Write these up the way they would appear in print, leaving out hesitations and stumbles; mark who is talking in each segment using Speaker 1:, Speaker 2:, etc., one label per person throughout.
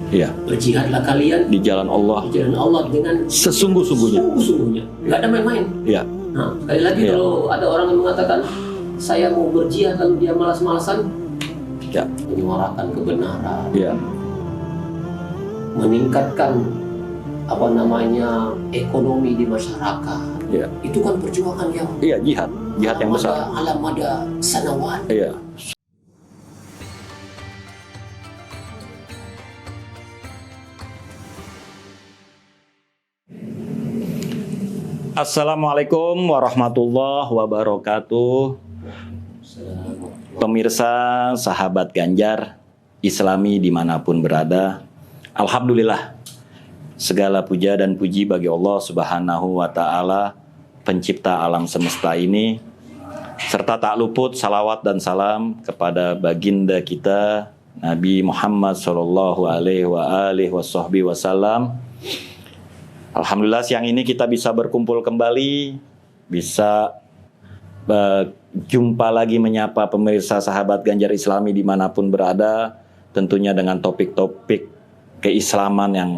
Speaker 1: Iya.
Speaker 2: Berjihadlah kalian
Speaker 1: Di jalan Allah.
Speaker 2: di jalan Allah dengan
Speaker 1: Sesungguh-sungguhnya.
Speaker 2: Sungguh-sungguhnya. Nggak ada main-main.
Speaker 1: Iya.
Speaker 2: Nah, sekali lagi
Speaker 1: Iya.
Speaker 2: kalau ada orang yang mengatakan saya mau berjihad lalu dia malas-malasan,
Speaker 1: Iya.
Speaker 2: menyuarakan kebenaran,
Speaker 1: Iya.
Speaker 2: meningkatkan ekonomi di masyarakat.
Speaker 1: Iya.
Speaker 2: Itu kan perjuangan yang
Speaker 1: Iya, jihad yang besar.
Speaker 2: alam ada sanawat.
Speaker 1: Iya. Assalamualaikum warahmatullahi wabarakatuh. Pemirsa, sahabat Ganjar, Islami dimanapun berada, alhamdulillah, segala puja dan puji bagi Allah Subhanahu wa Ta'ala, pencipta alam semesta ini, serta tak luput salawat dan salam kepada baginda kita Nabi Muhammad Sallallahu Alaihi Wasallam. Alhamdulillah siang ini kita bisa berkumpul kembali, bisa jumpa lagi menyapa pemirsa sahabat Ganjar Islami dimanapun berada, tentunya dengan topik-topik keislaman yang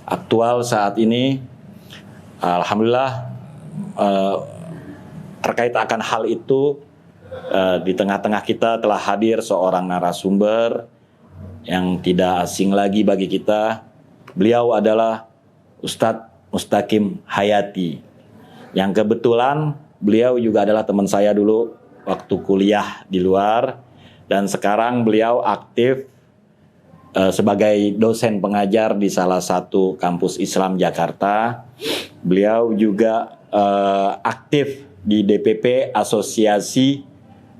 Speaker 1: aktual saat ini. Alhamdulillah terkait akan hal itu, di tengah-tengah kita telah hadir seorang narasumber yang tidak asing lagi bagi kita. Beliau adalah Ustadz Mustaqim Hayati, yang kebetulan beliau juga adalah teman saya dulu waktu kuliah di luar, dan sekarang beliau aktif sebagai dosen pengajar di salah satu kampus Islam Jakarta. Beliau juga aktif di DPP Asosiasi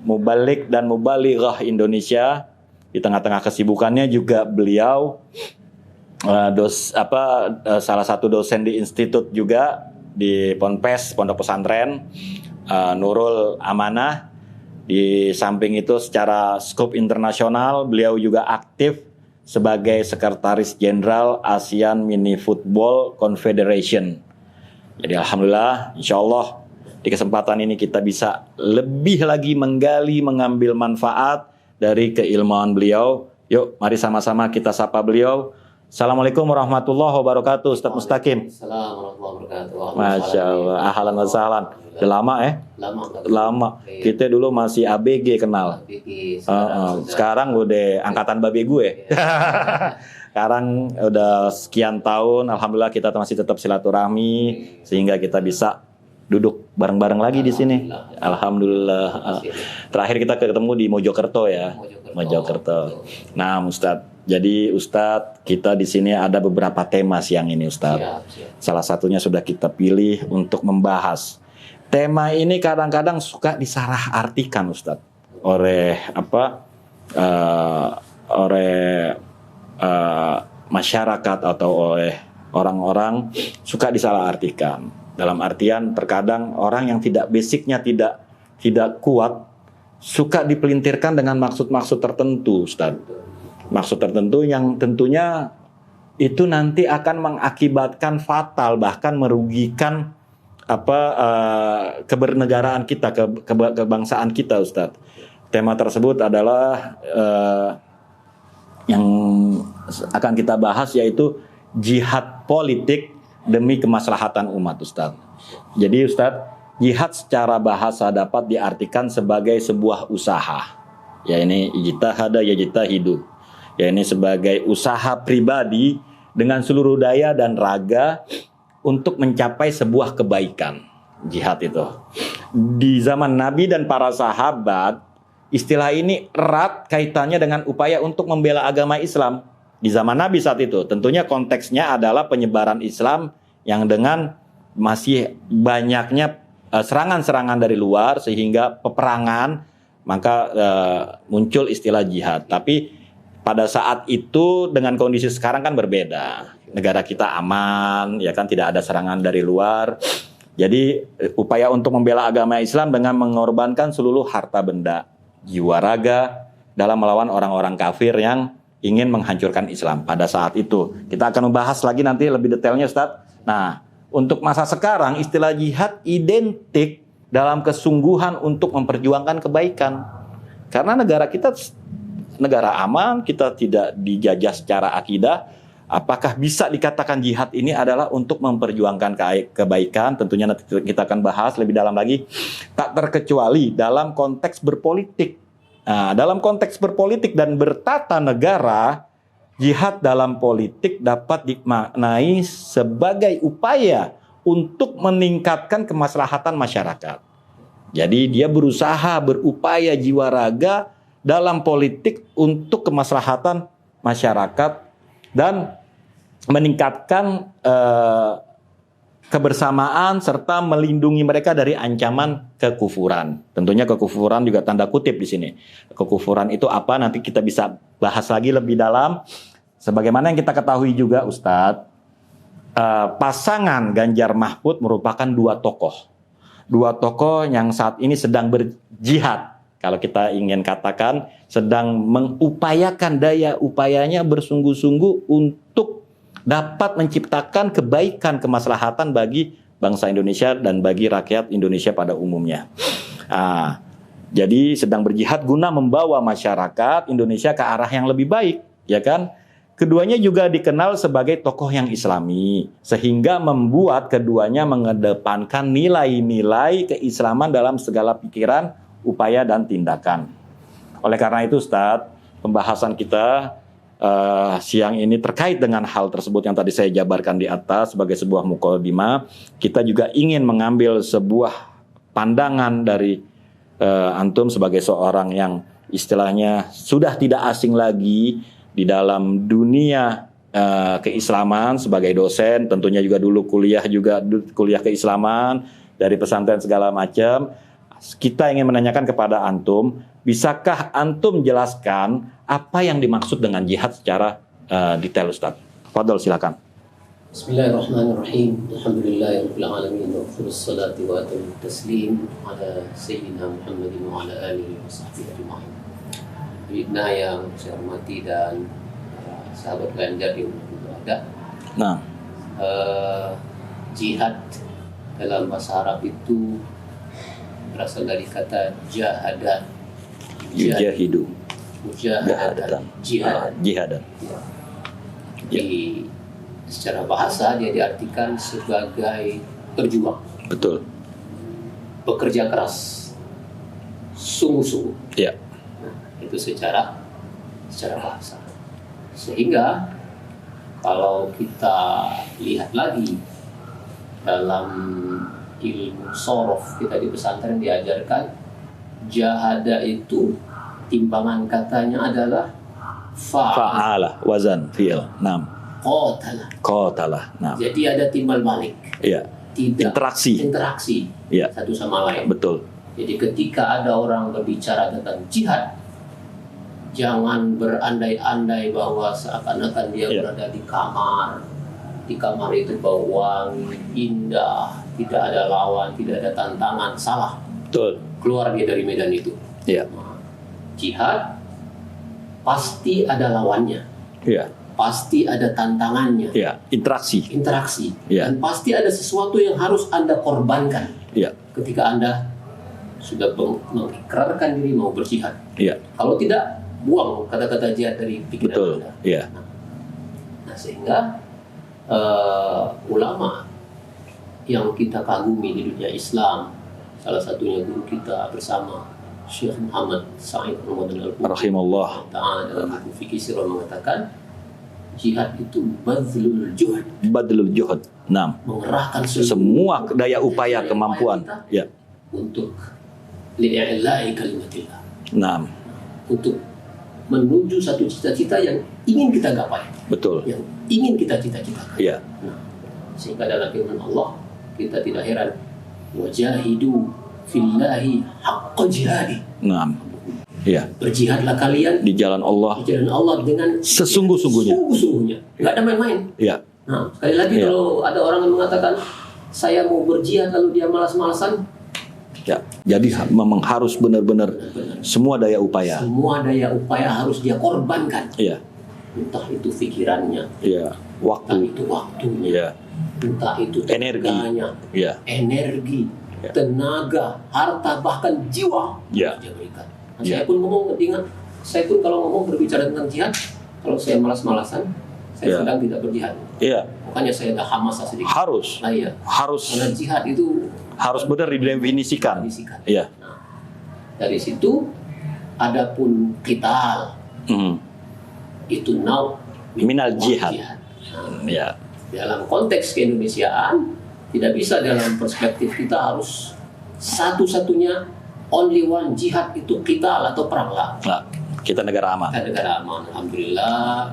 Speaker 1: Mubalik dan Mubalighah Indonesia. Di tengah-tengah kesibukannya juga beliau salah satu dosen di institut juga di Ponpes, Pondok Pesantren Nurul Amanah. Di samping itu secara skop internasional beliau juga aktif sebagai Sekretaris Jenderal ASEAN Mini Football Confederation. Jadi alhamdulillah, insya Allah di kesempatan ini kita bisa lebih lagi menggali, mengambil manfaat dari keilmuan beliau. Yuk, mari sama-sama kita sapa beliau. Assalamualaikum warahmatullahi wabarakatuh, Ustadz Mustaqim.
Speaker 2: Assalamualaikum warahmatullahi wabarakatuh.
Speaker 1: Masya Allah, ahlan wa sahlan. Udah lama Lama. Kita dulu masih ABG kenal. Sekarang udah angkatan babe gue. Sekarang udah sekian tahun, alhamdulillah kita masih tetap silaturahmi sehingga kita bisa duduk bareng-bareng lagi di sini. Alhamdulillah. Terakhir kita ketemu di Mojokerto ya. Mojokerto. Nah, Ustadz. Jadi Ustadz, kita di sini ada beberapa tema siang ini Ustadz. Salah satunya sudah kita pilih untuk membahas. Tema ini kadang-kadang suka disalah artikan Ustadz oleh masyarakat atau oleh orang-orang, suka disalah artikan. Dalam artian terkadang orang yang basicnya tidak kuat suka dipelintirkan dengan maksud-maksud tertentu Ustadz. Maksud tertentu yang tentunya itu nanti akan mengakibatkan fatal, bahkan merugikan kebernegaraan kita, kebangsaan kita, Ustadz. Tema tersebut adalah yang akan kita bahas, yaitu jihad politik demi kemaslahatan umat, Ustadz. Jadi Ustadz, jihad secara bahasa dapat diartikan sebagai sebuah usaha. Ya ini ijtihada yajtahidu. Ya ini sebagai usaha pribadi dengan seluruh daya dan raga untuk mencapai sebuah kebaikan. Jihad itu. Di zaman Nabi dan para sahabat, istilah ini erat kaitannya dengan upaya untuk membela agama Islam. Di zaman Nabi saat itu, tentunya konteksnya adalah penyebaran Islam yang dengan masih banyaknya serangan-serangan dari luar sehingga peperangan, maka muncul istilah jihad. Tapi pada saat itu dengan kondisi sekarang kan berbeda. Negara kita aman, ya kan, tidak ada serangan dari luar. Jadi upaya untuk membela agama Islam dengan mengorbankan seluruh harta benda, jiwa raga dalam melawan orang-orang kafir yang ingin menghancurkan Islam pada saat itu. Kita akan membahas lagi nanti lebih detailnya Ustadz. Nah, untuk masa sekarang istilah jihad identik dalam kesungguhan untuk memperjuangkan kebaikan. Karena negara kita negara aman, kita tidak dijajah secara akidah, apakah bisa dikatakan jihad ini adalah untuk memperjuangkan kebaikan? Tentunya nanti kita akan bahas lebih dalam lagi. Tak terkecuali dalam konteks berpolitik. Nah, dalam konteks berpolitik dan bertata negara, jihad dalam politik dapat dimaknai sebagai upaya untuk meningkatkan kemaslahatan masyarakat. Jadi dia berusaha, berupaya jiwa raga dalam politik untuk kemaslahatan masyarakat dan meningkatkan kebersamaan serta melindungi mereka dari ancaman kekufuran. Tentunya kekufuran juga tanda kutip di sini. Kekufuran itu apa? Nanti kita bisa bahas lagi lebih dalam. Sebagaimana yang kita ketahui juga, Ustadz, pasangan Ganjar Mahfud merupakan dua tokoh yang saat ini sedang berjihad. Kalau kita ingin katakan, sedang mengupayakan daya upayanya bersungguh-sungguh untuk dapat menciptakan kebaikan, kemaslahatan bagi bangsa Indonesia dan bagi rakyat Indonesia pada umumnya. Jadi sedang berjihad guna membawa masyarakat Indonesia ke arah yang lebih baik, ya kan? Keduanya juga dikenal sebagai tokoh yang Islami, sehingga membuat keduanya mengedepankan nilai-nilai keislaman dalam segala pikiran, upaya, dan tindakan. Oleh karena itu, Ustadz, pembahasan kita siang ini terkait dengan hal tersebut yang tadi saya jabarkan di atas sebagai sebuah mukadimah. Kita juga ingin mengambil sebuah pandangan dari antum sebagai seorang yang istilahnya sudah tidak asing lagi di dalam dunia keislaman sebagai dosen, tentunya juga dulu kuliah keislaman dari pesantren segala macam. Kita ingin menanyakan kepada antum, bisakah antum jelaskan apa yang dimaksud dengan jihad secara detail, Ustaz? Fadol, silakan.
Speaker 2: Bismillahirrahmanirrahim. Alhamdulillahirabbil alamin wa wassalatu wa taslim ala sayyidina Muhammadin wa ala alihi wa sahbihi ajma'in. Ibna yang saya hormati dan sahabat Ganjar yang berada.
Speaker 1: Nah,
Speaker 2: jihad dalam bahasa Arab itu berasal dari kata jahadan.
Speaker 1: yujahidu.
Speaker 2: Mujahadan. Jihad.
Speaker 1: Jihadan.
Speaker 2: Jadi secara bahasa dia diartikan sebagai berjuang.
Speaker 1: Betul.
Speaker 2: Bekerja keras. Sungguh-sungguh.
Speaker 1: Ya.
Speaker 2: Itu secara bahasa. Sehingga kalau kita lihat lagi dalam ilmu sorof, kita di pesantren diajarkan jahada itu timbangan katanya adalah
Speaker 1: Fa'ala, wazan, fi'il. Naam. Qatalah. Naam.
Speaker 2: Jadi ada timbal balik.
Speaker 1: Iya.
Speaker 2: Tidak interaksi
Speaker 1: Iya.
Speaker 2: satu sama lain.
Speaker 1: Betul.
Speaker 2: Jadi ketika ada orang berbicara tentang jihad, jangan berandai-andai bahwa seakan-akan dia berada di kamar. Di kamar itu bau wangi, indah, tidak ada lawan, tidak ada tantangan. Salah.
Speaker 1: Betul.
Speaker 2: Keluar dia dari medan itu.
Speaker 1: Iya.
Speaker 2: Jihad pasti ada lawannya.
Speaker 1: Iya.
Speaker 2: Pasti ada tantangannya.
Speaker 1: Iya. Interaksi. Iya.
Speaker 2: Dan pasti ada sesuatu yang harus Anda korbankan.
Speaker 1: Iya.
Speaker 2: Ketika Anda sudah mengikrarkan diri mau berjihad.
Speaker 1: Iya.
Speaker 2: Kalau tidak, buang kata-kata jihad dari pikiran
Speaker 1: Betul.
Speaker 2: Anda.
Speaker 1: Iya.
Speaker 2: Nah, sehingga ulama yang kita kagumi di dunia Islam, salah satunya guru kita bersama Syekh Muhammad Sa'id Ramadan Al-Qurtubi
Speaker 1: Rahimahullah
Speaker 2: Ta'ala dalam buku Fikih Sirah mengatakan jihad itu badlul juhd.
Speaker 1: Badlul juhud. Naam.
Speaker 2: Mengerahkan
Speaker 1: Semua daya upaya kemampuan. Ya.
Speaker 2: Untuk li'i'la'i kalimatillah.
Speaker 1: Naam.
Speaker 2: Untuk menuju satu cita-cita yang ingin kita gapai.
Speaker 1: Betul.
Speaker 2: Yang ingin kita cita-citakan.
Speaker 1: Iya.
Speaker 2: Nah, sehingga dalam firman Allah kita tidak heran wajahidu fillahi haqqa jihadi.
Speaker 1: Naam. Iya.
Speaker 2: Berjihadlah kalian
Speaker 1: Di jalan Allah
Speaker 2: di jalan Allah dengan
Speaker 1: sesungguh-sungguhnya.
Speaker 2: Nggak ada main-main.
Speaker 1: Iya.
Speaker 2: Nah, sekali lagi
Speaker 1: Iya.
Speaker 2: kalau ada orang yang mengatakan saya mau berjihad lalu dia malas-malasan,
Speaker 1: Ya. Jadi memang harus benar-benar semua daya upaya.
Speaker 2: semua daya upaya harus dia korbankan.
Speaker 1: Iya.
Speaker 2: Entah itu pikirannya,
Speaker 1: Iya.
Speaker 2: entah
Speaker 1: Waktu.
Speaker 2: itu waktunya,
Speaker 1: Iya.
Speaker 2: entah itu
Speaker 1: Energi.
Speaker 2: tenaganya,
Speaker 1: Iya.
Speaker 2: energi,
Speaker 1: Ya.
Speaker 2: tenaga, harta, bahkan jiwa
Speaker 1: Ya.
Speaker 2: harus dia berikan.
Speaker 1: Ya.
Speaker 2: Saya pun ngomong dengan saya pun kalau ngomong berbicara tentang jihad, kalau saya malas-malasan, saya
Speaker 1: Ya.
Speaker 2: sedang tidak berjihad.
Speaker 1: Iya,
Speaker 2: Makanya saya ada hamasa sedikit.
Speaker 1: harus.
Speaker 2: Nah, iya.
Speaker 1: Harus
Speaker 2: Karena jihad itu
Speaker 1: benar didefinisikan.
Speaker 2: kondisikan.
Speaker 1: Iya.
Speaker 2: Nah, dari situ, adapun qital
Speaker 1: Hmm.
Speaker 2: itu nau
Speaker 1: Minal jihad.
Speaker 2: Nah,
Speaker 1: Ya.
Speaker 2: dalam konteks keindonesiaan tidak bisa dalam perspektif kita harus satu-satunya only one jihad itu qital atau perang lah.
Speaker 1: Nah, kita negara aman.
Speaker 2: Kita negara aman, alhamdulillah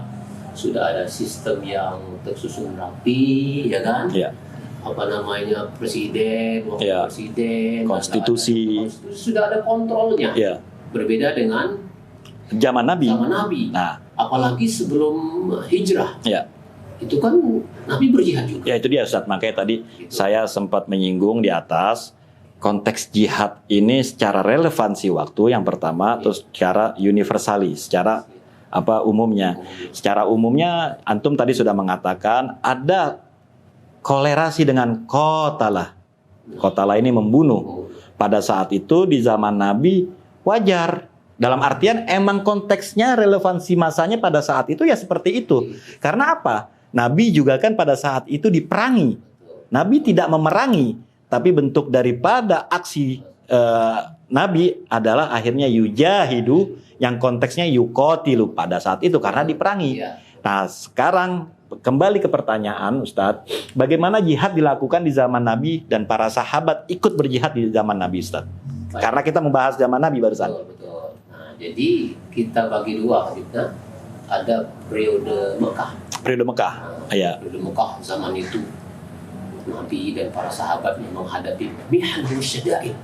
Speaker 2: sudah ada sistem yang tersusun rapi, ya kan?
Speaker 1: Ya.
Speaker 2: Apa namanya, presiden, wakil
Speaker 1: Ya.
Speaker 2: presiden,
Speaker 1: Konstitusi.
Speaker 2: sudah ada kontrolnya.
Speaker 1: Ya.
Speaker 2: Berbeda dengan
Speaker 1: Zaman Nabi.
Speaker 2: zaman Nabi,
Speaker 1: Nah,
Speaker 2: apalagi sebelum hijrah,
Speaker 1: ya.
Speaker 2: itu kan Nabi berjihad juga.
Speaker 1: Ya itu dia Ustadz. Makanya tadi saya sempat menyinggung di atas konteks jihad ini secara relevansi waktu yang pertama, terus secara universalis, secara umumnya. Secara umumnya antum tadi sudah mengatakan ada kolerasi dengan qatalah. Qatalah ini membunuh. Pada saat itu di zaman Nabi wajar. Dalam artian emang konteksnya relevansi masanya pada saat itu ya seperti itu. Karena apa? Nabi juga kan pada saat itu diperangi. Nabi tidak memerangi, tapi bentuk daripada aksi Nabi adalah akhirnya yujahidu, yang konteksnya yuqatilu pada saat itu karena diperangi.
Speaker 2: Iya.
Speaker 1: Nah, sekarang kembali ke pertanyaan Ustadz, bagaimana jihad dilakukan di zaman Nabi dan para sahabat ikut berjihad di zaman Nabi Ustadz?
Speaker 2: Baik.
Speaker 1: Karena kita membahas zaman Nabi barusan.
Speaker 2: Betul. Nah, jadi kita bagi dua, kita ada periode Mekah.
Speaker 1: Periode Mekah. Iya.
Speaker 2: Periode Mekah zaman itu Nabi dan para sahabatnya menghadapi mihan syada'id,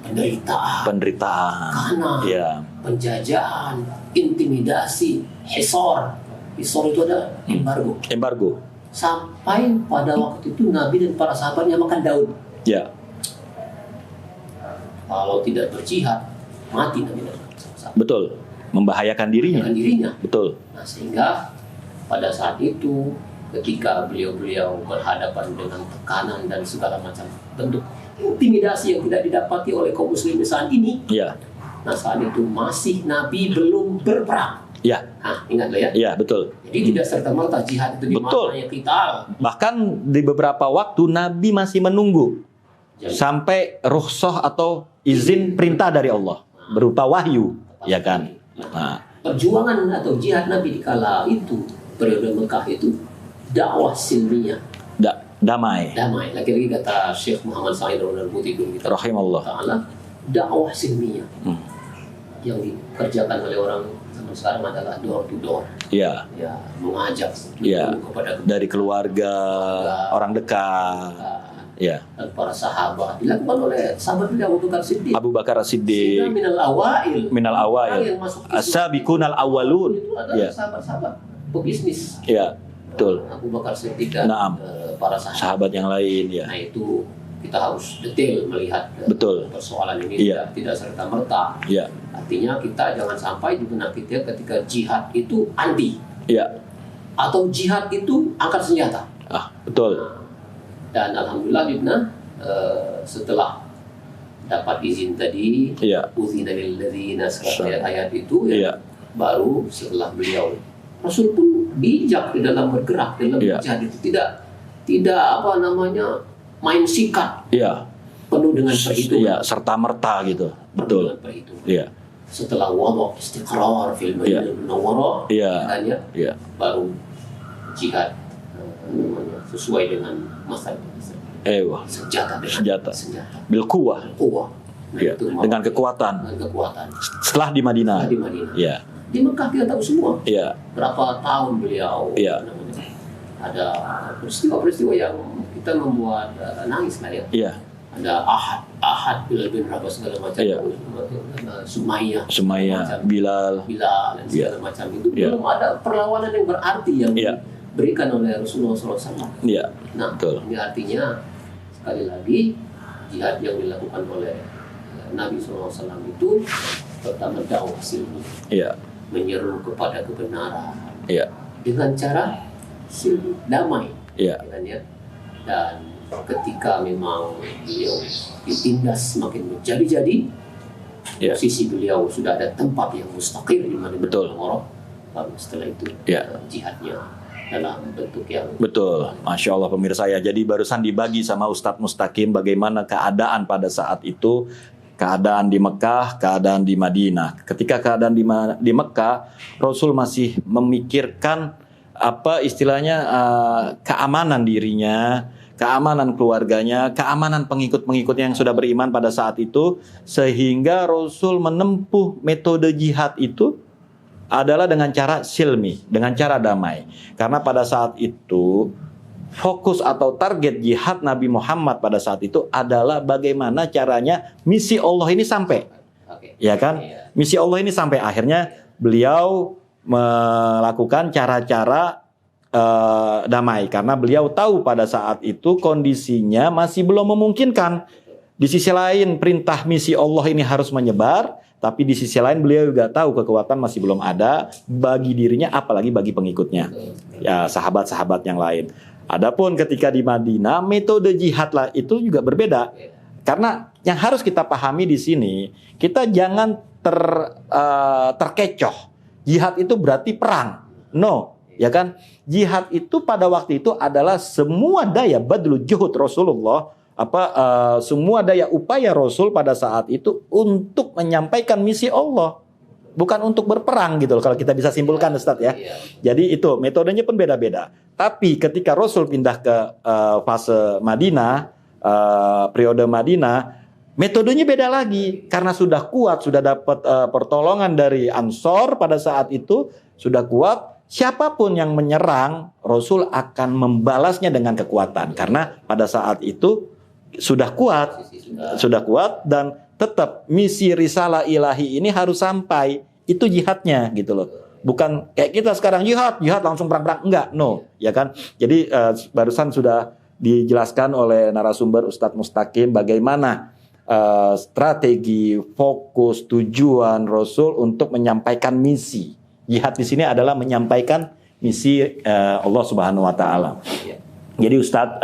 Speaker 2: penderitaan,
Speaker 1: Penderitaan.
Speaker 2: kanan,
Speaker 1: Iya.
Speaker 2: penjajahan, intimidasi, hisor. Hisor itu ada embargo.
Speaker 1: Embargo.
Speaker 2: Sampai pada waktu itu Nabi dan para sahabatnya makan daun.
Speaker 1: Ya.
Speaker 2: Kalau tidak berjihad, mati Nabi dan sahabat.
Speaker 1: Betul. Membahayakan dirinya.
Speaker 2: Dengan dirinya.
Speaker 1: Betul.
Speaker 2: Nah, sehingga pada saat itu ketika beliau-beliau berhadapan dengan tekanan dan segala macam bentuk intimidasi yang tidak didapati oleh kaum muslimin saat ini,
Speaker 1: Iya.
Speaker 2: nah saat itu masih Nabi belum berperang.
Speaker 1: Iya.
Speaker 2: Nah, ingatlah ya.
Speaker 1: Iya, betul.
Speaker 2: Jadi tidak serta-merta jihad itu
Speaker 1: Betul.
Speaker 2: dimaknai qital.
Speaker 1: Bahkan di beberapa waktu Nabi masih menunggu
Speaker 2: Jadi,
Speaker 1: sampai rukhsah atau izin perintah dari Allah berupa wahyu, ya kan? Nah,
Speaker 2: perjuangan atau jihad Nabi di kala itu, periode Mekah itu dakwah silmiyah,
Speaker 1: damai.
Speaker 2: damai. Lagi-lagi kata Syekh Muhammad Sa'id Al-Buti kita
Speaker 1: Rahimahullah.
Speaker 2: Ta'ala, dakwah silmiyah
Speaker 1: Hmm.
Speaker 2: yang dikerjakan oleh orang zaman sekarang adalah door to door,
Speaker 1: Iya.
Speaker 2: ya mengajak
Speaker 1: Iya.
Speaker 2: kepada
Speaker 1: Dari keluarga, orang dekat. Ya.
Speaker 2: dan para sahabat, dilakukan oleh sahabat beliau Abu Bakar Siddiq.
Speaker 1: Abu Bakar
Speaker 2: Sehingga
Speaker 1: As-Siddiq,
Speaker 2: minal awail,
Speaker 1: minal
Speaker 2: orang
Speaker 1: awail,
Speaker 2: yang masuk Islam
Speaker 1: as-sabiqunal awwalun.
Speaker 2: itu adalah
Speaker 1: Ya.
Speaker 2: sahabat-sahabat pebisnis.
Speaker 1: Ya, betul.
Speaker 2: Abu Bakar Siddiq dan
Speaker 1: Naam.
Speaker 2: para sahabat.
Speaker 1: Sahabat yang lain, ya.
Speaker 2: Nah, itu kita harus detail melihat
Speaker 1: Betul.
Speaker 2: persoalan ini,
Speaker 1: Iya.
Speaker 2: tidak serta merta.
Speaker 1: Ya.
Speaker 2: Artinya kita jangan sampai di benak kita ketika jihad itu anti
Speaker 1: Ya.
Speaker 2: atau jihad itu angkat senjata.
Speaker 1: Betul.
Speaker 2: Dan alhamdulillah Ibna, setelah dapat izin tadi,
Speaker 1: Iya.
Speaker 2: uzina lil ladzina, ayat-ayat itu ya,
Speaker 1: Iya.
Speaker 2: baru setelah beliau Rasul pun bijak di dalam bergerak dalam
Speaker 1: Iya.
Speaker 2: jihad itu, tidak apa namanya main sikat,
Speaker 1: Iya.
Speaker 2: penuh dengan perhitungan.
Speaker 1: Iya, serta merta gitu.
Speaker 2: Penuh
Speaker 1: Betul.
Speaker 2: dengan perhitungan.
Speaker 1: Iya.
Speaker 2: Setelah wabak istiqrar fil
Speaker 1: Iya.
Speaker 2: Madinah Munawwarah,
Speaker 1: Iya.
Speaker 2: katanya,
Speaker 1: Iya.
Speaker 2: baru jihad namanya, sesuai dengan masa
Speaker 1: Wah.
Speaker 2: senjata dengan
Speaker 1: Senjata.
Speaker 2: senjata
Speaker 1: Bil quwwah.
Speaker 2: kuah. Nah,
Speaker 1: Iya.
Speaker 2: itu
Speaker 1: Dengan kekuatan.
Speaker 2: dengan kekuatan.
Speaker 1: Setelah di Madinah.
Speaker 2: Di Madinah.
Speaker 1: Iya.
Speaker 2: Di Mekah kita tahu semua
Speaker 1: Iya.
Speaker 2: berapa tahun beliau.
Speaker 1: Iya.
Speaker 2: Namanya, ada peristiwa-peristiwa yang kita membuat nangis lah ya.
Speaker 1: Iya.
Speaker 2: Ada Ahad Bilal bin Rabah segala macam.
Speaker 1: Iya.
Speaker 2: Sumayyah.
Speaker 1: Sumayyah,
Speaker 2: segala macam.
Speaker 1: Bilal.
Speaker 2: Bilal dan segala macam itu
Speaker 1: Iya.
Speaker 2: belum ada perlawanan yang berarti yang
Speaker 1: Iya.
Speaker 2: diberikan oleh Rasulullah SAW.
Speaker 1: Iya.
Speaker 2: Nah,
Speaker 1: Betul.
Speaker 2: ini artinya sekali lagi jihad yang dilakukan oleh Nabi SAW itu pertama dakwah silmi,
Speaker 1: Iya.
Speaker 2: menyeru kepada kebenaran
Speaker 1: Iya.
Speaker 2: dengan cara silmi, damai,
Speaker 1: Iya.
Speaker 2: kan ya. Dan ketika memang beliau ditindas semakin menjadi-jadi,
Speaker 1: Ya.
Speaker 2: Posisi beliau sudah ada tempat yang mustaqir di mana
Speaker 1: Betul.
Speaker 2: Ngorok. Lalu setelah itu
Speaker 1: Ya.
Speaker 2: jihadnya dalam bentuk yang
Speaker 1: Betul, Masya Allah pemirsa ya. Jadi barusan dibagi sama Ustadz Mustaqim bagaimana keadaan pada saat itu, keadaan di Mekah, keadaan di Madinah. Ketika keadaan di Mekah, Rasul masih memikirkan apa istilahnya keamanan dirinya, keamanan keluarganya, keamanan pengikut-pengikutnya yang sudah beriman pada saat itu, sehingga Rasul menempuh metode jihad itu adalah dengan cara silmi, dengan cara damai. Karena pada saat itu fokus atau target jihad Nabi Muhammad pada saat itu adalah bagaimana caranya misi Allah ini sampai.
Speaker 2: Oke.
Speaker 1: Ya kan?
Speaker 2: Iya.
Speaker 1: Misi Allah ini sampai akhirnya beliau melakukan cara-cara damai karena beliau tahu pada saat itu kondisinya masih belum memungkinkan. Di sisi lain perintah misi Allah ini harus menyebar, tapi di sisi lain beliau juga tahu kekuatan masih belum ada bagi dirinya, apalagi bagi pengikutnya, ya sahabat-sahabat yang lain. Adapun ketika di Madinah, metode jihad lah itu juga berbeda. Karena yang harus kita pahami di sini, kita jangan terkecoh. Jihad itu berarti perang. No, ya kan? Jihad itu pada waktu itu adalah semua daya badlul juhud Rasulullah, semua daya upaya Rasul pada saat itu untuk menyampaikan misi Allah, bukan untuk berperang gitu loh, kalau kita bisa simpulkan Ustadz ya. Jadi itu metodenya pun beda-beda. Tapi ketika Rasul pindah ke fase Madinah, periode Madinah, metodenya beda lagi karena sudah kuat, sudah dapat pertolongan dari Ansor pada saat itu, sudah kuat. Siapapun yang menyerang, Rasul akan membalasnya dengan kekuatan karena pada saat itu sudah kuat dan tetap misi risalah ilahi ini harus sampai. Itu jihadnya gitu loh. Bukan kayak kita sekarang jihad langsung perang-perang, enggak, no, ya kan? Jadi barusan sudah dijelaskan oleh narasumber Ustadz Mustaqim bagaimana strategi, fokus, tujuan Rasul untuk menyampaikan misi. Jihad di sini adalah menyampaikan misi Allah Subhanahu wa taala. Jadi Ustadz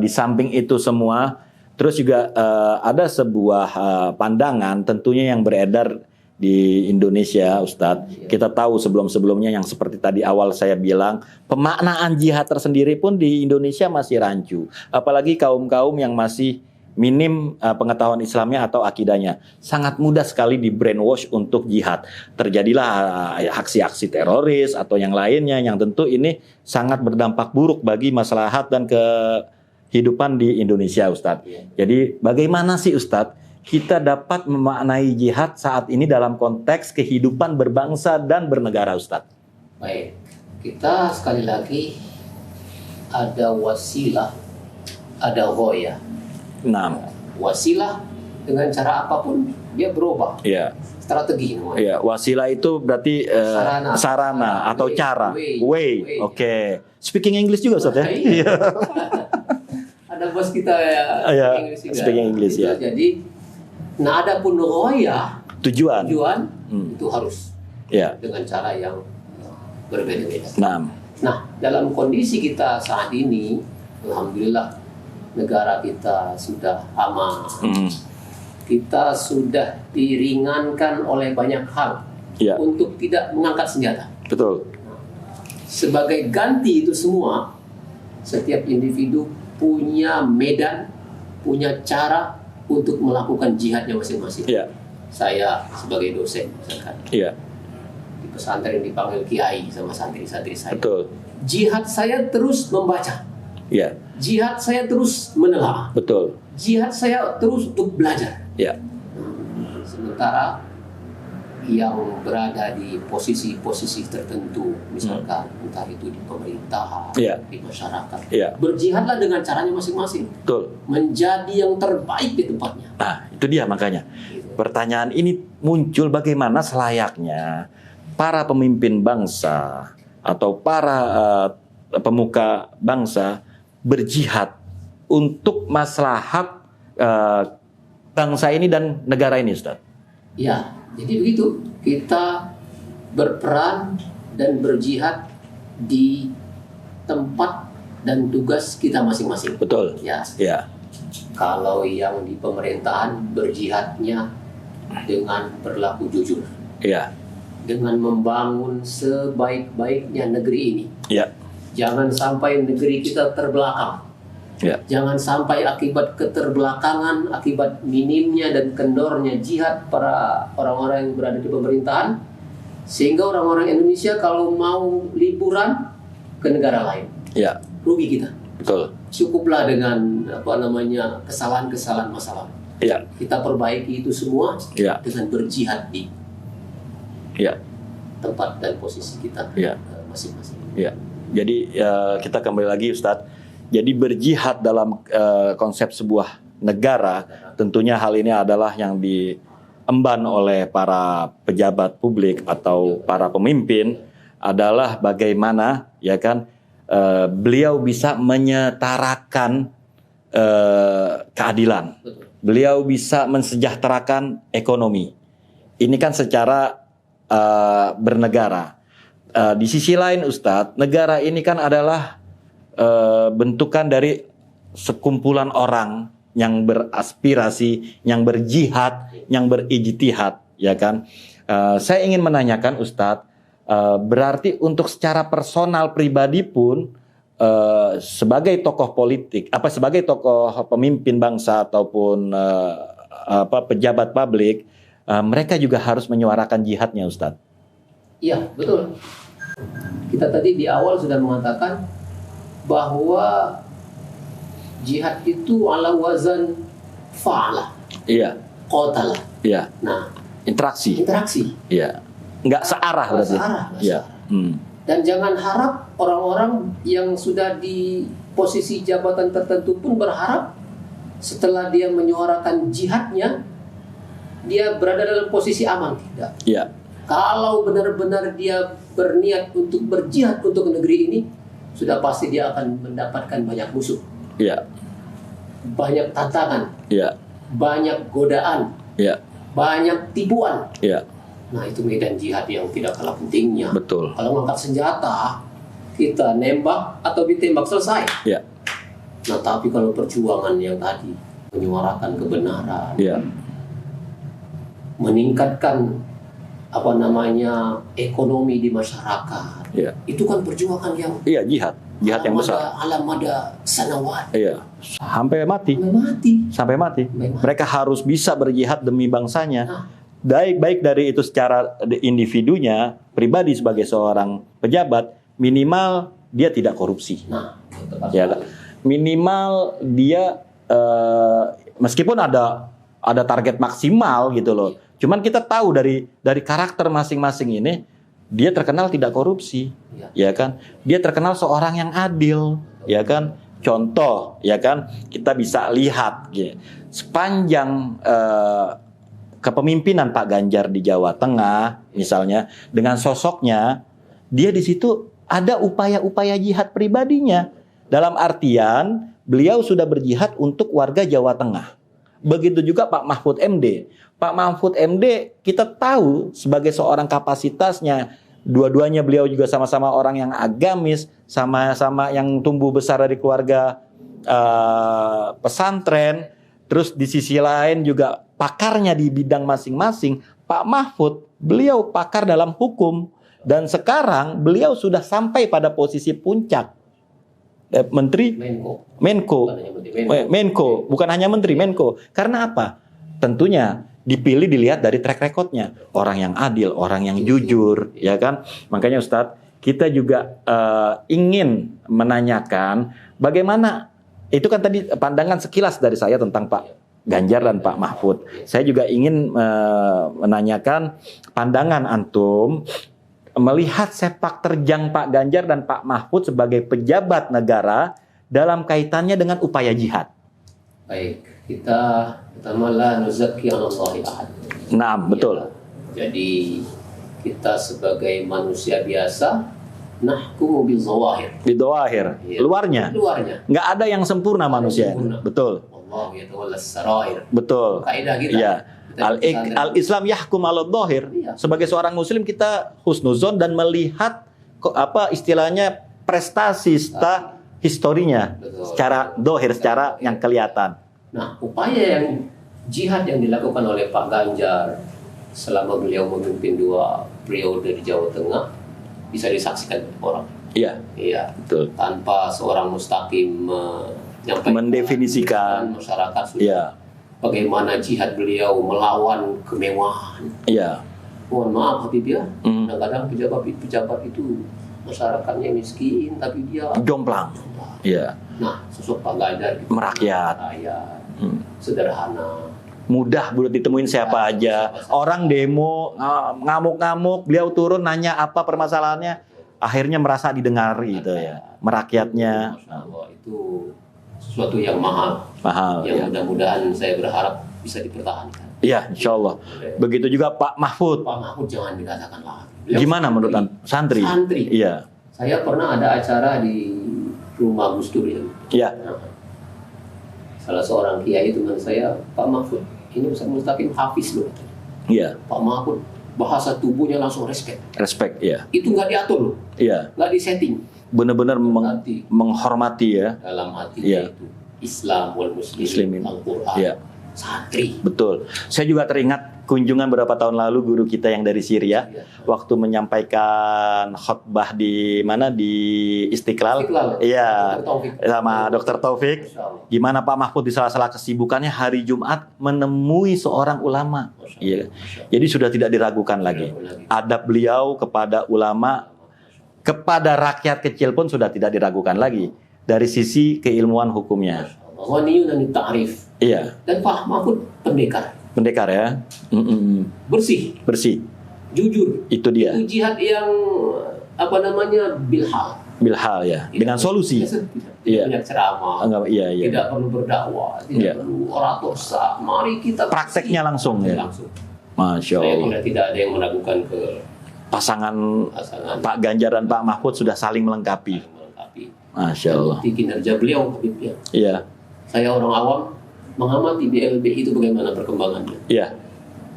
Speaker 1: di samping itu semua, terus juga ada sebuah pandangan tentunya yang beredar di Indonesia, Ustadz. Kita tahu sebelum-sebelumnya yang seperti tadi awal saya bilang, pemaknaan jihad tersendiri pun di Indonesia masih rancu. Apalagi kaum-kaum yang masih minim pengetahuan Islamnya atau akidahnya. Sangat mudah sekali di brainwash untuk jihad. Terjadilah aksi-aksi teroris atau yang lainnya yang tentu ini sangat berdampak buruk bagi maslahat dan kehidupan di Indonesia, Ustadz. Jadi bagaimana sih Ustadz kita dapat memaknai jihad saat ini dalam konteks kehidupan berbangsa dan bernegara, Ustadz?
Speaker 2: Baik, kita sekali lagi ada wasilah, ada ghoyah. Wasilah dengan cara apapun dia berubah.
Speaker 1: Iya.
Speaker 2: Strategi namanya.
Speaker 1: Iya, wasilah itu berarti sarana atau
Speaker 2: way,
Speaker 1: cara.
Speaker 2: way.
Speaker 1: Oke. Speaking English juga Ustaz ya?
Speaker 2: Iya. Ada bos kita
Speaker 1: Iya,
Speaker 2: English juga.
Speaker 1: speaking English ya.
Speaker 2: Jadi, nah ada pun ghoyah,
Speaker 1: Tujuan.
Speaker 2: itu harus dengan cara yang berbeda-beda. Nah, dalam kondisi kita saat ini, alhamdulillah negara kita sudah aman. Kita sudah diringankan oleh banyak hal untuk tidak mengangkat senjata.
Speaker 1: Betul.
Speaker 2: Sebagai ganti itu semua, setiap individu punya medan, punya cara untuk melakukan jihadnya masing-masing. Saya sebagai dosen misalkan, di pesantren dipanggil kiai sama santri-santri saya.
Speaker 1: Betul.
Speaker 2: Jihad saya terus membaca. Jihad saya terus menelaah.
Speaker 1: Betul.
Speaker 2: Jihad saya terus untuk belajar. Sementara yang berada di posisi-posisi tertentu, misalkan entah itu di pemerintahan, di masyarakat, berjihadlah dengan caranya masing-masing.
Speaker 1: Betul.
Speaker 2: Menjadi yang terbaik di tempatnya.
Speaker 1: Nah, itu dia makanya. Pertanyaan ini muncul bagaimana selayaknya para pemimpin bangsa atau para pemuka bangsa berjihad untuk maslahat bangsa ini dan negara ini, Ustaz.
Speaker 2: Ya, jadi begitu. Kita berperan dan berjihad di tempat dan tugas kita masing-masing.
Speaker 1: Betul.
Speaker 2: Ya. Kalau yang di pemerintahan berjihadnya dengan berlaku jujur,
Speaker 1: Iya.
Speaker 2: dengan membangun sebaik-baiknya negeri ini.
Speaker 1: Iya.
Speaker 2: Jangan sampai negeri kita terbelakang.
Speaker 1: Iya.
Speaker 2: Jangan sampai akibat keterbelakangan, akibat minimnya dan kendornya jihad para orang-orang yang berada di pemerintahan, sehingga orang-orang Indonesia kalau mau liburan ke negara lain,
Speaker 1: Iya.
Speaker 2: rugi kita.
Speaker 1: Betul.
Speaker 2: Cukuplah dengan kesalahan-kesalahan masa lalu.
Speaker 1: Iya.
Speaker 2: Kita perbaiki itu semua
Speaker 1: Iya.
Speaker 2: dengan berjihad di
Speaker 1: Iya.
Speaker 2: tempat dan posisi kita
Speaker 1: Iya.
Speaker 2: masing-masing.
Speaker 1: Iya. Jadi kita kembali lagi Ustadz. Jadi berjihad dalam konsep sebuah negara, tentunya hal ini adalah yang diemban oleh para pejabat publik atau para pemimpin adalah bagaimana ya kan beliau bisa menyetarakan keadilan.
Speaker 2: Betul.
Speaker 1: Beliau bisa mensejahterakan ekonomi. Ini kan secara bernegara. Di sisi lain Ustadz, negara ini kan adalah bentukan dari sekumpulan orang yang beraspirasi, yang berjihad, yang berijtihad, ya kan? Saya ingin menanyakan Ustadz, berarti untuk secara personal pribadi pun sebagai tokoh politik, sebagai tokoh pemimpin bangsa ataupun pejabat publik, mereka juga harus menyuarakan jihadnya, Ustadz.
Speaker 2: Iya, betul. Kita tadi di awal sudah mengatakan bahwa jihad itu ala wazan fa'ala,
Speaker 1: Iya,
Speaker 2: qatala.
Speaker 1: iya.
Speaker 2: Nah,
Speaker 1: Interaksi. Iya. Nggak searah
Speaker 2: nggak
Speaker 1: berarti.
Speaker 2: searah, nggak
Speaker 1: Iya.
Speaker 2: searah. Dan jangan harap orang-orang yang sudah di posisi jabatan tertentu pun berharap setelah dia menyuarakan jihadnya, dia berada dalam posisi aman. Tidak.
Speaker 1: Iya.
Speaker 2: Kalau benar-benar dia berniat untuk berjihad untuk negeri ini, sudah pasti dia akan mendapatkan banyak musuh,
Speaker 1: Iya.
Speaker 2: banyak tantangan,
Speaker 1: Iya.
Speaker 2: banyak godaan,
Speaker 1: Iya.
Speaker 2: banyak tipuan.
Speaker 1: Iya.
Speaker 2: Nah, itu medan jihad yang tidak kalah pentingnya.
Speaker 1: Betul.
Speaker 2: Kalau ngangkat senjata, kita nembak atau ditembak selesai.
Speaker 1: Iya.
Speaker 2: Nah, tapi kalau perjuangan yang tadi menyuarakan kebenaran,
Speaker 1: Iya.
Speaker 2: meningkatkan ekonomi di masyarakat,
Speaker 1: Iya.
Speaker 2: itu kan perjuangan yang
Speaker 1: Iya, jihad yang besar.
Speaker 2: alam ada sanawat,
Speaker 1: Iya. Sampai mati.
Speaker 2: sampai mati.
Speaker 1: Mereka harus bisa berjihad demi bangsanya.
Speaker 2: Nah,
Speaker 1: Baik dari itu secara individunya, pribadi sebagai seorang pejabat, minimal dia tidak korupsi.
Speaker 2: nah, tepat
Speaker 1: Ya,
Speaker 2: sekali.
Speaker 1: minimal dia meskipun ada target maksimal gitu loh. Cuman kita tahu dari karakter masing-masing ini, dia terkenal tidak korupsi, ya kan? Dia terkenal seorang yang adil, ya kan? Contoh, ya kan? Kita bisa lihat ya, sepanjang kepemimpinan Pak Ganjar di Jawa Tengah, misalnya dengan sosoknya, dia di situ ada upaya-upaya jihad pribadinya. Dalam artian beliau sudah berjihad untuk warga Jawa Tengah. Begitu juga Pak Mahfud MD. Pak Mahfud MD kita tahu sebagai seorang kapasitasnya, dua-duanya beliau juga sama-sama orang yang agamis, sama-sama yang tumbuh besar dari keluarga pesantren. Terus di sisi lain juga pakarnya di bidang masing-masing. Pak Mahfud, beliau pakar dalam hukum. Dan sekarang beliau sudah sampai pada posisi puncak. Menteri Menko, bukan hanya Menteri Menko. Karena apa? Tentunya dipilih dilihat dari track recordnya, orang yang adil, orang yang jujur, ya kan? Makanya Ustadz, kita juga ingin menanyakan bagaimana, itu kan tadi pandangan sekilas dari saya tentang Pak Ganjar dan Pak Mahfud. Saya juga ingin menanyakan pandangan antum melihat sepak terjang Pak Ganjar dan Pak Mahfud sebagai pejabat negara dalam kaitannya dengan upaya jihad.
Speaker 2: Baik, kita pertama la nuzakki 'alallahi ahad.
Speaker 1: Nah, betul.
Speaker 2: Ya, jadi kita sebagai manusia biasa nahkumu bil zawahir.
Speaker 1: Bidawahir,
Speaker 2: Ya.
Speaker 1: luarnya. Nggak ada yang sempurna manusia.
Speaker 2: Sempurna.
Speaker 1: Betul.
Speaker 2: Allah yatawalla sarair.
Speaker 1: Betul.
Speaker 2: Kaidah kita.
Speaker 1: Iya.
Speaker 2: Kita pesantren.
Speaker 1: Al-Islam yahkum ala dhahir.
Speaker 2: Iya.
Speaker 1: Sebagai seorang muslim kita husnuzon dan melihat istilahnya prestasi historinya
Speaker 2: Betul.
Speaker 1: secara dohir, secara yang kelihatan.
Speaker 2: Nah, upaya yang jihad yang dilakukan oleh Pak Ganjar selama beliau memimpin 2 periode di Jawa Tengah bisa disaksikan orang.
Speaker 1: Iya,
Speaker 2: Iya,
Speaker 1: betul.
Speaker 2: tanpa seorang Mustaqim menyampaikan
Speaker 1: Mendefinisikan.
Speaker 2: masyarakat sudah
Speaker 1: Iya,
Speaker 2: bagaimana jihad beliau melawan kemewahan.
Speaker 1: iya.
Speaker 2: Mohon maaf Habib ya,
Speaker 1: Hmm.
Speaker 2: kadang-kadang pejabat itu masyarakatnya miskin tapi dia
Speaker 1: Jomplang. Iya,
Speaker 2: nah sosok Pak Ganjar gitu,
Speaker 1: Merakyat.
Speaker 2: rakyat,
Speaker 1: Hmm.
Speaker 2: sederhana.
Speaker 1: Mudah buat ditemuin siapa aja. Orang demo ngamuk-ngamuk, beliau turun nanya apa permasalahannya, akhirnya merasa didengari gitu ya. Merakyatnya
Speaker 2: Masya Allah, itu sesuatu yang mahal,
Speaker 1: mahal.
Speaker 2: yang
Speaker 1: Ya.
Speaker 2: mudah-mudahan saya berharap bisa dipertahankan.
Speaker 1: Iya, insya Allah. Begitu juga Pak Mahfud.
Speaker 2: Pak Mahfud jangan dikatakan lagi. Beliau
Speaker 1: Gimana menurut Anda? Santri?
Speaker 2: Santri.
Speaker 1: Iya.
Speaker 2: Saya pernah ada acara di rumah Gus Dur ya.
Speaker 1: Iya.
Speaker 2: Nah, salah seorang kiai teman saya, Pak Mahfud, ini Ustaz Mustaqim hafiz loh.
Speaker 1: Iya.
Speaker 2: Pak Mahfud bahasa tubuhnya langsung respect.
Speaker 1: Respect, iya.
Speaker 2: Itu nggak diatur loh,
Speaker 1: Iya.
Speaker 2: nggak disetting.
Speaker 1: Benar-benar
Speaker 2: Hati.
Speaker 1: menghormati ya.
Speaker 2: Dalam hati
Speaker 1: Iya.
Speaker 2: itu Islam wal
Speaker 1: Muslimin.
Speaker 2: Muslimin, Al-Quran,
Speaker 1: Iya.
Speaker 2: santri.
Speaker 1: Betul. Saya juga teringat kunjungan beberapa tahun lalu guru kita yang dari Syria
Speaker 2: Iya.
Speaker 1: waktu menyampaikan khutbah di mana di Istiqlal.
Speaker 2: Istiqlal.
Speaker 1: Iya.
Speaker 2: Dr. Taufik.
Speaker 1: Sama Dr. Taufik.
Speaker 2: Masya Allah.
Speaker 1: Gimana Pak Mahfud di sela-sela kesibukannya hari Jumat menemui seorang ulama.
Speaker 2: Masya Allah.
Speaker 1: Iya.
Speaker 2: Masya Allah.
Speaker 1: Jadi sudah tidak diragukan lagi. Adab beliau kepada ulama, kepada rakyat kecil pun sudah tidak diragukan lagi dari sisi keilmuan hukumnya.
Speaker 2: Waniyun dan ta'rif.
Speaker 1: Iya,
Speaker 2: Dan Pak Mahfud pendekar,
Speaker 1: pendekar ya.
Speaker 2: bersih,
Speaker 1: Bersih.
Speaker 2: jujur.
Speaker 1: Itu dia.
Speaker 2: Itu jihad yang apa namanya bilhal.
Speaker 1: Bilhal ya, dengan solusi.
Speaker 2: Tidak
Speaker 1: Iya.
Speaker 2: banyak ceramah,
Speaker 1: Enggak, iya, iya.
Speaker 2: tidak perlu berdakwah, tidak
Speaker 1: Iya.
Speaker 2: perlu orator sah. Mari kita
Speaker 1: Prakteknya langsung ya.
Speaker 2: langsung.
Speaker 1: Masya
Speaker 2: Saya
Speaker 1: Allah.
Speaker 2: kira tidak ada yang meragukan ke
Speaker 1: Pasangan
Speaker 2: pasangan
Speaker 1: Pak Ganjar dan Pak Mahfud sudah saling melengkapi.
Speaker 2: melengkapi.
Speaker 1: Masya Allah.
Speaker 2: Bukti kinerja beliau, Habib, ya.
Speaker 1: Iya,
Speaker 2: Saya orang awam mengamati BLBI itu bagaimana perkembangannya.
Speaker 1: iya,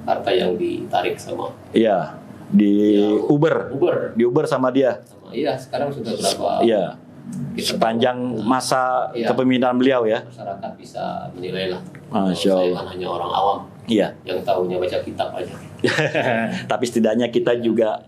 Speaker 2: Harta yang ditarik sama
Speaker 1: iya. Di Uber,
Speaker 2: Uber.
Speaker 1: di Uber sama dia.
Speaker 2: Sama, iya, sekarang sudah berapa?
Speaker 1: Iya.
Speaker 2: Kita
Speaker 1: Sepanjang masa
Speaker 2: Iya.
Speaker 1: kepemimpinan beliau ya.
Speaker 2: masyarakat bisa menilai lah.
Speaker 1: Masya
Speaker 2: Kalau
Speaker 1: Allah.
Speaker 2: Saya kan hanya orang awam
Speaker 1: Iya.
Speaker 2: yang tahunya baca kitab aja.
Speaker 1: Tapi setidaknya kita juga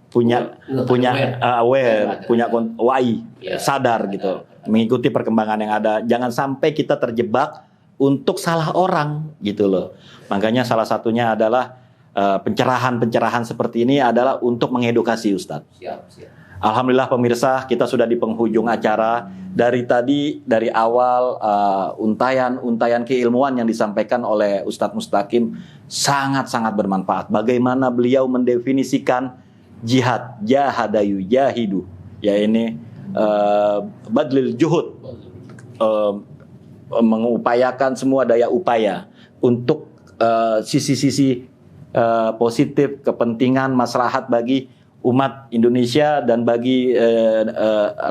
Speaker 1: punya
Speaker 2: Aware.
Speaker 1: aware, punya wai,
Speaker 2: Iya.
Speaker 1: sadar gitu, mengikuti perkembangan yang ada. Jangan sampai kita terjebak untuk salah orang gitu loh. Makanya salah satunya adalah pencerahan-pencerahan seperti ini adalah untuk mengedukasi Ustadz.
Speaker 2: Siap, siap.
Speaker 1: Alhamdulillah pemirsa, kita sudah di penghujung acara. Dari awal untayan-untayan keilmuan yang disampaikan oleh Ustadz Mustaqim sangat-sangat bermanfaat. Bagaimana beliau mendefinisikan jihad, jahadayu, jahidu, ya ini badlil juhud, mengupayakan semua daya upaya untuk sisi-sisi positif, kepentingan, maslahat bagi umat Indonesia dan bagi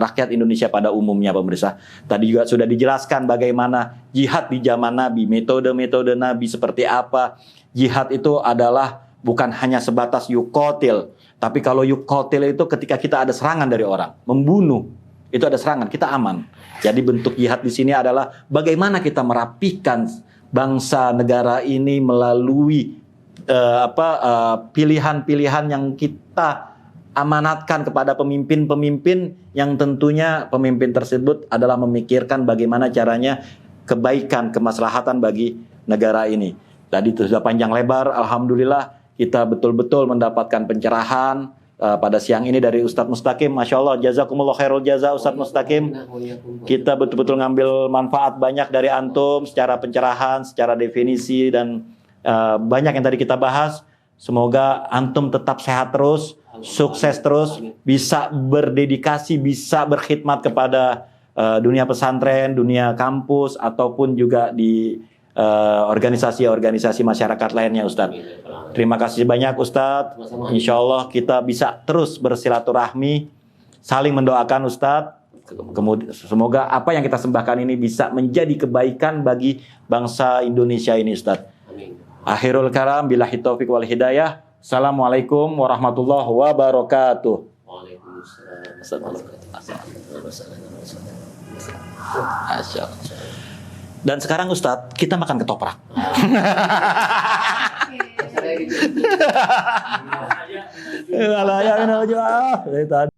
Speaker 1: rakyat Indonesia pada umumnya, pemirsa. Tadi juga sudah dijelaskan bagaimana jihad di zaman Nabi, metode-metode Nabi seperti apa. Jihad itu adalah bukan hanya sebatas yukotil, tapi kalau yukotil itu ketika kita ada serangan dari orang, membunuh, itu ada serangan, kita aman. Jadi bentuk jihad di sini adalah bagaimana kita merapikan bangsa negara ini melalui pilihan-pilihan yang kita amanatkan kepada pemimpin-pemimpin yang tentunya pemimpin tersebut adalah memikirkan bagaimana caranya kebaikan, kemaslahatan bagi negara ini. Tadi itu sudah panjang lebar, alhamdulillah kita betul-betul mendapatkan pencerahan pada siang ini dari Ustadz Mustaqim. Masya Allah, jazakumullah khairul jaza Ustadz Mustaqim. Kita betul-betul ngambil manfaat banyak dari antum secara pencerahan, secara definisi dan banyak yang tadi kita bahas. Semoga antum tetap sehat terus, sukses terus, bisa berdedikasi, bisa berkhidmat kepada dunia pesantren, dunia kampus, ataupun juga di organisasi-organisasi masyarakat lainnya, Ustadz. Terima kasih banyak, Ustadz. Insya Allah kita bisa terus bersilaturahmi, saling mendoakan, Ustadz. Kemudian semoga apa yang kita sembahkan ini bisa menjadi kebaikan bagi bangsa Indonesia ini, Ustadz. Akhirul kalam billahi taufiq wal hidayah. Assalamualaikum warahmatullahi wabarakatuh. Waalaikumsalam. Dan sekarang Ustadz, kita makan ketoprak.
Speaker 2: Saya gitu.
Speaker 1: Alah, ya,